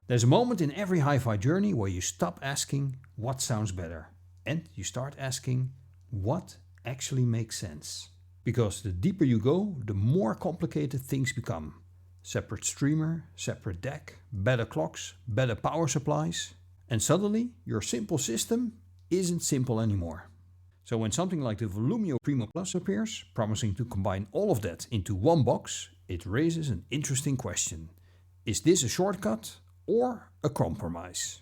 There's a moment in every hi-fi journey where you stop asking what sounds better and you start asking what actually makes sense. Because the deeper you go, the more complicated things become. Separate streamer, separate deck, better clocks, better power supplies. And suddenly your simple system isn't simple anymore. So when something like the Volumio Primo Plus appears, promising to combine all of that into one box, it raises an interesting question. Is this a shortcut or a compromise?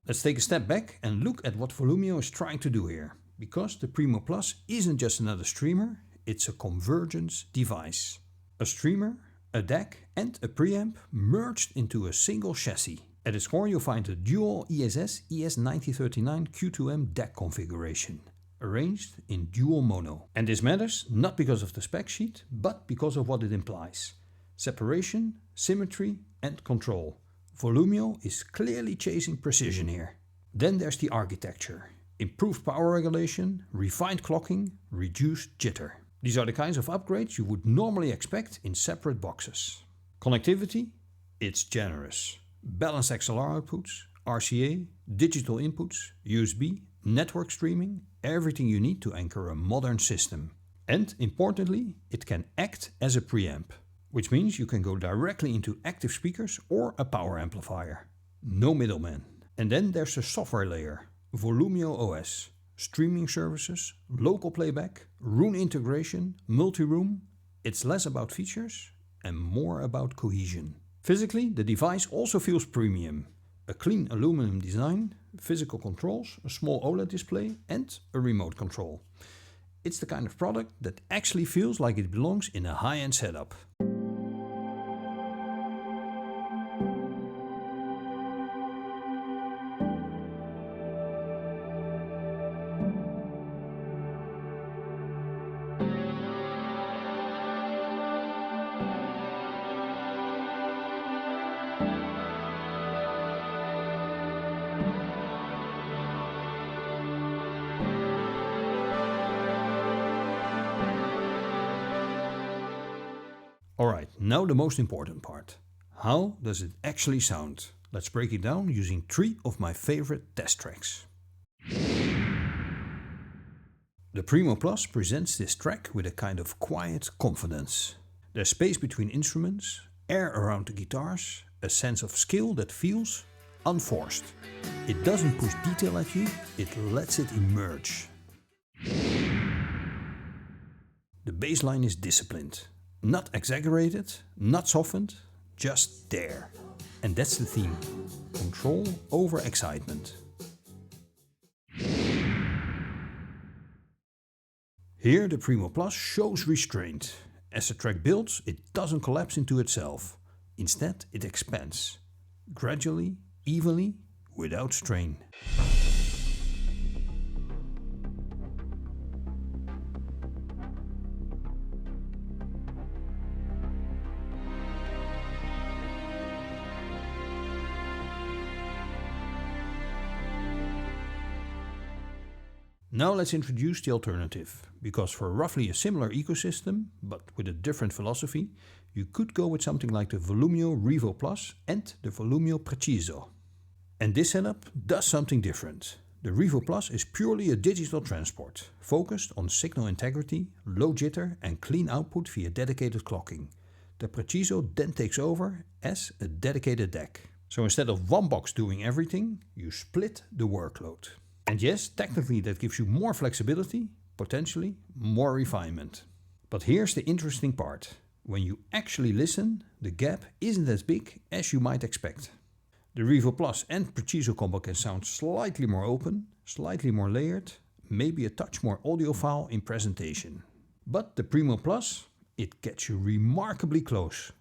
Let's take a step back and look at what Volumio is trying to do here. Because the Primo Plus isn't just another streamer, it's a convergence device. A streamer, a deck and a preamp merged into a single chassis. At its core you'll find a dual ESS ES9039 Q2M deck configuration, arranged in dual mono. And this matters not because of the spec sheet, but because of what it implies. Separation, symmetry and control. Volumio is clearly chasing precision here. Then there's the architecture. Improved power regulation, refined clocking, reduced jitter. These are the kinds of upgrades you would normally expect in separate boxes. Connectivity? It's generous. Balanced XLR outputs, RCA, digital inputs, USB, network streaming, everything you need to anchor a modern system. And importantly, it can act as a preamp. Which means you can go directly into active speakers or a power amplifier. No middleman. And then there's the software layer, Volumio OS, streaming services, local playback, Roon integration, multi-room. It's less about features and more about cohesion. Physically, the device also feels premium. A clean aluminum design, physical controls, a small OLED display and a remote control. It's the kind of product that actually feels like it belongs in a high-end setup. Alright, now the most important part. How does it actually sound? Let's break it down using 3 of my favorite test tracks. The Primo Plus presents this track with a kind of quiet confidence. There's space between instruments, air around the guitars, a sense of skill that feels unforced. It doesn't push detail at you, it lets it emerge. The bass line is disciplined. Not exaggerated, not softened, just there. And that's the theme. Control over excitement. Here the Primo Plus shows restraint. As the track builds, it doesn't collapse into itself. Instead, it expands. Gradually, evenly, without strain. Now let's introduce the alternative, because for roughly a similar ecosystem, but with a different philosophy, you could go with something like the Volumio Rivo Plus and the Volumio Preciso. And this setup does something different. The Rivo Plus is purely a digital transport, focused on signal integrity, low jitter and clean output via dedicated clocking. The Preciso then takes over as a dedicated deck. So instead of one box doing everything, you split the workload. And yes, technically that gives you more flexibility, potentially more refinement. But here's the interesting part. When you actually listen, the gap isn't as big as you might expect. The Rivo Plus and Preciso combo can sound slightly more open, slightly more layered, maybe a touch more audiophile in presentation. But the Primo Plus, it gets you remarkably close.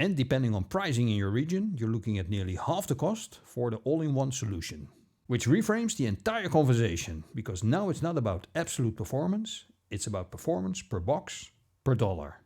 And depending on pricing in your region, you're looking at nearly half the cost for the all-in-one solution. Which reframes the entire conversation, because now it's not about absolute performance, it's about performance per box, per dollar.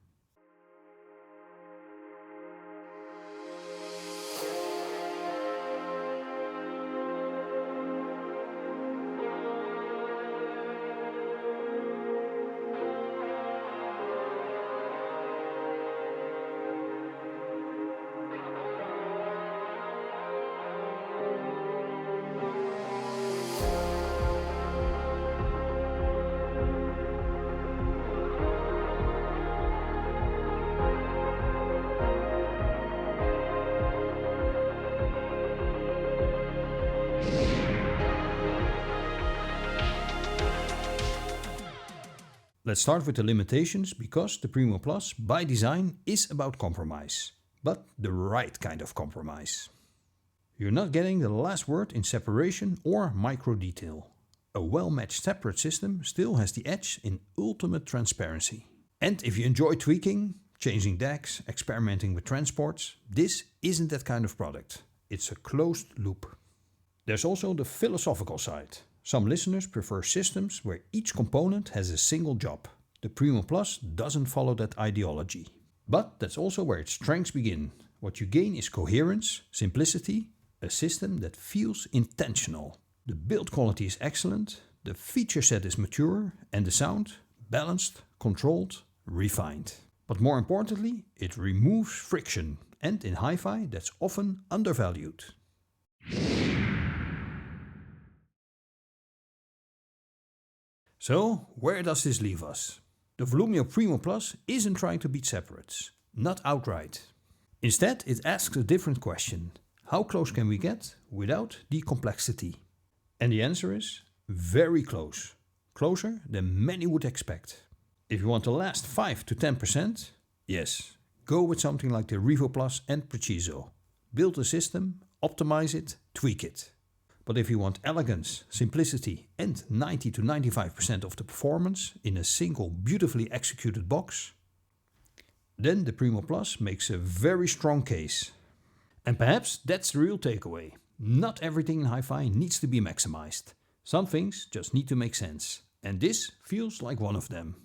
Let's start with the limitations, because the Primo Plus by design is about compromise, but the right kind of compromise. You're not getting the last word in separation or micro detail. A well-matched separate system still has the edge in ultimate transparency. And if you enjoy tweaking, changing decks, experimenting with transports, this isn't that kind of product. It's a closed loop. There's also the philosophical side. Some listeners prefer systems where each component has a single job. The Primo Plus doesn't follow that ideology. But that's also where its strengths begin. What you gain is coherence, simplicity, a system that feels intentional. The build quality is excellent, the feature set is mature, and the sound balanced, controlled, refined. But more importantly, it removes friction, and in hi-fi that's often undervalued. So, where does this leave us? The Volumio Primo Plus isn't trying to beat separates, not outright. Instead, it asks a different question. How close can we get without the complexity? And the answer is very close. Closer than many would expect. If you want the last 5 to 10%, yes, go with something like the Rivo Plus and Preciso. Build a system, optimize it, tweak it. But if you want elegance, simplicity and 90 to 95% of the performance in a single beautifully executed box, then the Primo Plus makes a very strong case. And perhaps that's the real takeaway. Not everything in hi-fi needs to be maximized. Some things just need to make sense. And this feels like one of them.